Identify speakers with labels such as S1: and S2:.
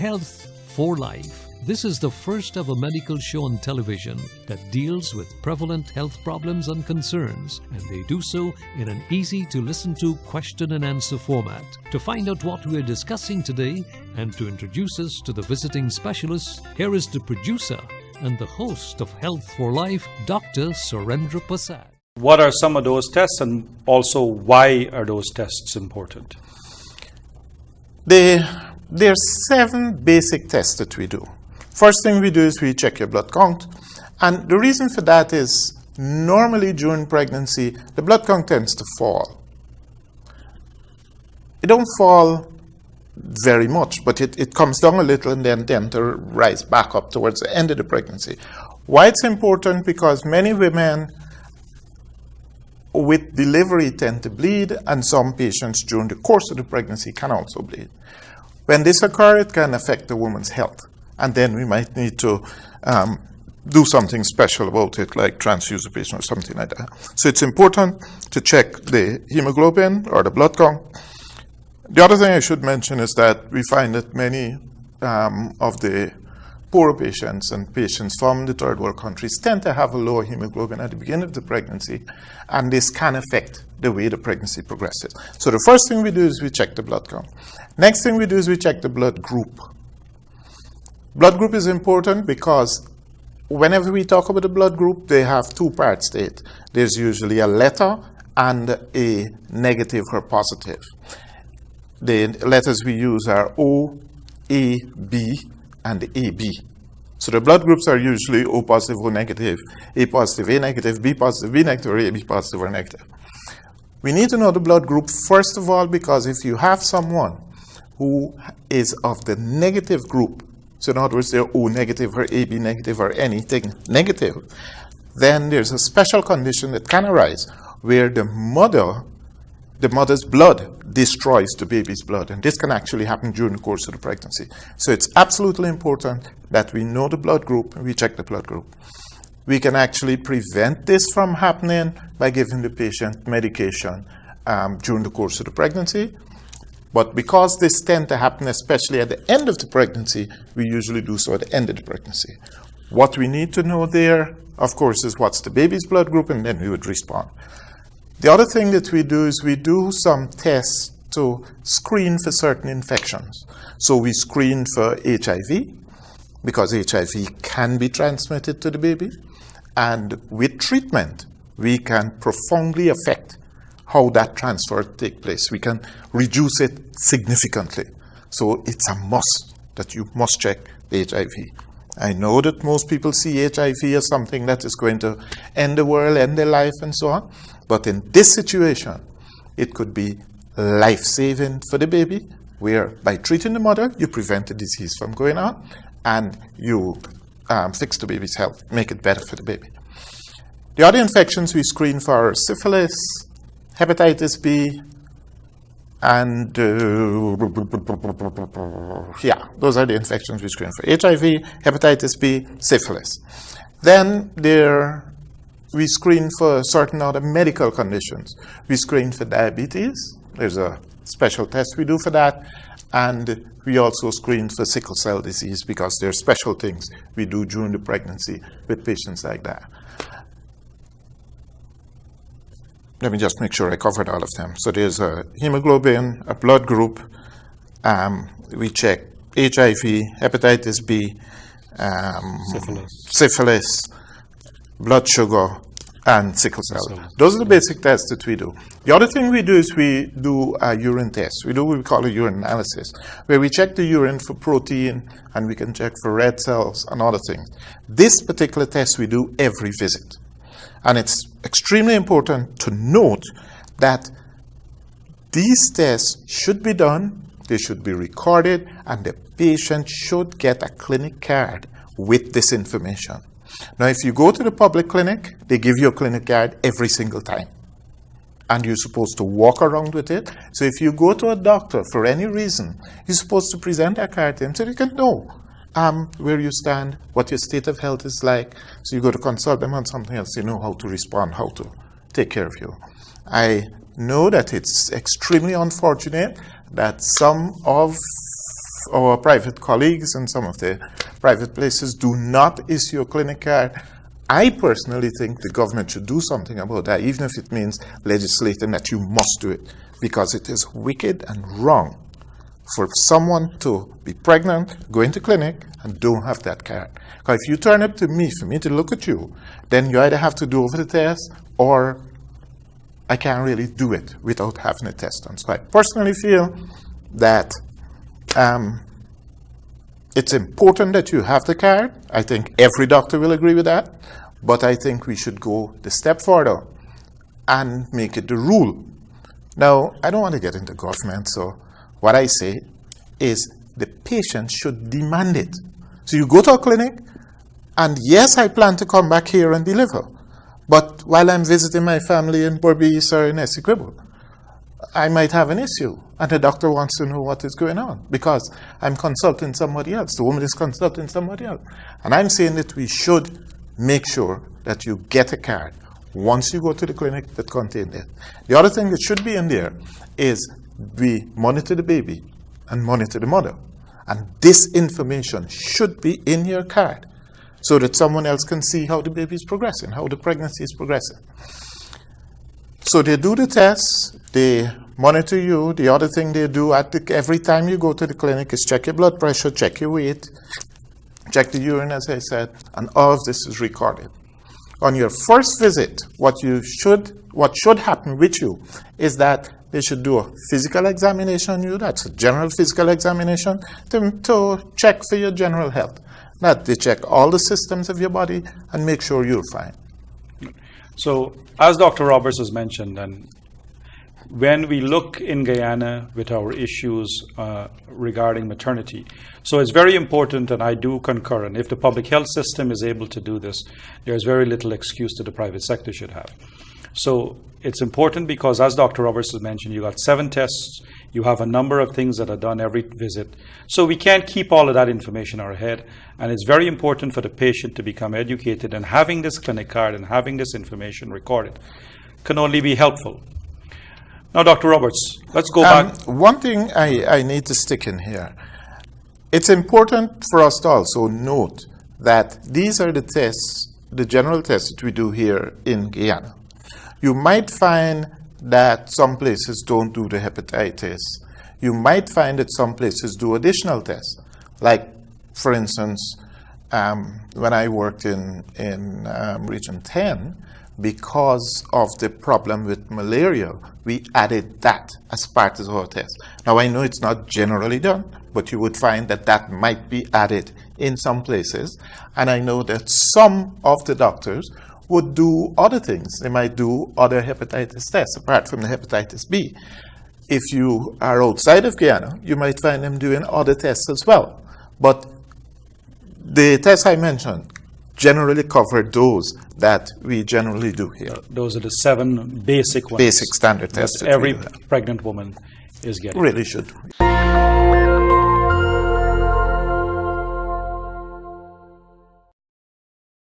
S1: Health for Life. This is the first ever medical show on television that deals with prevalent health problems and concerns, and they do so in an easy to listen to question and answer format. To find out what we are discussing today and to introduce us to the visiting specialists, here is the producer and the host of Health for Life, Dr. Surendra Prasad.
S2: What are some of those tests, and also why are those tests important?
S3: There are 7 basic tests that we do. First thing we do is we check your blood count. And the reason for that is normally during pregnancy, the blood count tends to fall. It don't fall very much, but it comes down a little and then tend to rise back up towards the end of the pregnancy. Why it's important? Because many women with delivery tend to bleed, and some patients during the course of the pregnancy can also bleed. When this occurs, it can affect the woman's health. And then we might need to do something special about it, like transfuse the patient or something like that. So it's important to check the hemoglobin or the blood count. The other thing I should mention is that we find that many of the poorer patients and patients from the third world countries tend to have a lower hemoglobin at the beginning of the pregnancy, and this can affect the way the pregnancy progresses. So the first thing we do is we check the blood count. Next thing we do is we check the blood group. Blood group is important because whenever we talk about the blood group, they have 2 parts to it. There's usually a letter and a negative or positive. The letters we use are O, A, B, and AB. So the blood groups are usually O positive, O negative, A positive, A negative, B positive, B negative, or AB positive or negative. We need to know the blood group first of all, because if you have someone who is of the negative group, so in other words, they're O negative or AB negative or anything negative, then there's a special condition that can arise where the mother's blood destroys the baby's blood. And this can actually happen during the course of the pregnancy. So it's absolutely important that we know the blood group and we check the blood group. We can actually prevent this from happening by giving the patient medication during the course of the pregnancy. But because this tends to happen especially at the end of the pregnancy, we usually do so at the end of the pregnancy. What we need to know there, of course, is what's the baby's blood group, and then we would respond. The other thing that we do is we do some tests to screen for certain infections. So we screen for HIV, because HIV can be transmitted to the baby. And with treatment, we can profoundly affect how that transfer takes place. We can reduce it significantly. So it's a must that you must check the HIV. I know that most people see HIV as something that is going to end the world, end their life, and so on. But in this situation, it could be life-saving for the baby, where by treating the mother, you prevent the disease from going on, and you fix the baby's health, make it better for the baby. The other infections we screen for are syphilis, hepatitis B, and those are the infections we screen for: HIV, hepatitis B, syphilis. Then we screen for certain other medical conditions. We screen for diabetes. There's a special test we do for that. And we also screen for sickle cell disease, because there are special things we do during the pregnancy with patients like that. Let me just make sure I covered all of them. So there's a hemoglobin, a blood group. We check HIV, hepatitis B, syphilis, blood sugar, and sickle cell. Those are the basic tests that we do. The other thing we do is we do a urine test. We do what we call a urine analysis, where we check the urine for protein, and we can check for red cells and other things. This particular test we do every visit. And it's extremely important to note that these tests should be done, they should be recorded, and the patient should get a clinic card with this information. Now, if you go to the public clinic, they give you a clinic card every single time. And you're supposed to walk around with it. So if you go to a doctor for any reason, you're supposed to present that card to him so they can know where you stand, what your state of health is like. So you go to consult them on something else, you know how to respond, how to take care of you. I know that it's extremely unfortunate that some of our private colleagues and some of the private places do not issue a clinic card. I personally think the government should do something about that, even if it means legislating that you must do it, because it is wicked and wrong for someone to be pregnant, go into clinic, and don't have that card. Because if you turn up to me, for me to look at you, then you either have to do over the test, or I can't really do it without having a test done. So I personally feel that it's important that you have the card. I think every doctor will agree with that. But I think we should go the step further and make it the rule. Now, I don't want to get into government, so what I say is the patient should demand it. So you go to a clinic, and yes, I plan to come back here and deliver. But while I'm visiting my family in Berbice or in Essequibo, I might have an issue, and the doctor wants to know what is going on because I'm consulting somebody else. The woman is consulting somebody else. And I'm saying that we should make sure that you get a card once you go to the clinic that contains it. The other thing that should be in there is we monitor the baby and monitor the mother. And this information should be in your card so that someone else can see how the baby is progressing, how the pregnancy is progressing. So they do the tests, they monitor you. The other thing they do every time you go to the clinic is check your blood pressure, check your weight, check the urine, as I said, and all of this is recorded. On your first visit, what should happen with you is that they should do a physical examination on you. That's a general physical examination to check for your general health. That they check all the systems of your body and make sure you're fine.
S2: So, as Dr. Roberts has mentioned, and when we look in Guyana with our issues regarding maternity, so it's very important, and I do concur, and if the public health system is able to do this, there's very little excuse that the private sector should have. So it's important because, as Dr. Roberts has mentioned, you got 7 tests, you have a number of things that are done every visit. So we can't keep all of that information in our head, and it's very important for the patient to become educated, and having this clinic card and having this information recorded can only be helpful. Now, Dr. Roberts, let's go back.
S3: One thing I need to stick in here. It's important for us to also note that these are the tests, the general tests that we do here in Guyana. You might find that some places don't do the hepatitis. You might find that some places do additional tests. Like, for instance, when I worked in Region 10, because of the problem with malaria, we added that as part of our test. Now, I know it's not generally done, but you would find that that might be added in some places. And I know that some of the doctors would do other things. They might do other hepatitis tests apart from the hepatitis B. If you are outside of Guyana, you might find them doing other tests as well. But the tests I mentioned generally cover those that we generally do here.
S2: Those are the 7 basic ones.
S3: Basic standard tests
S2: that every pregnant woman is getting.
S3: Really should.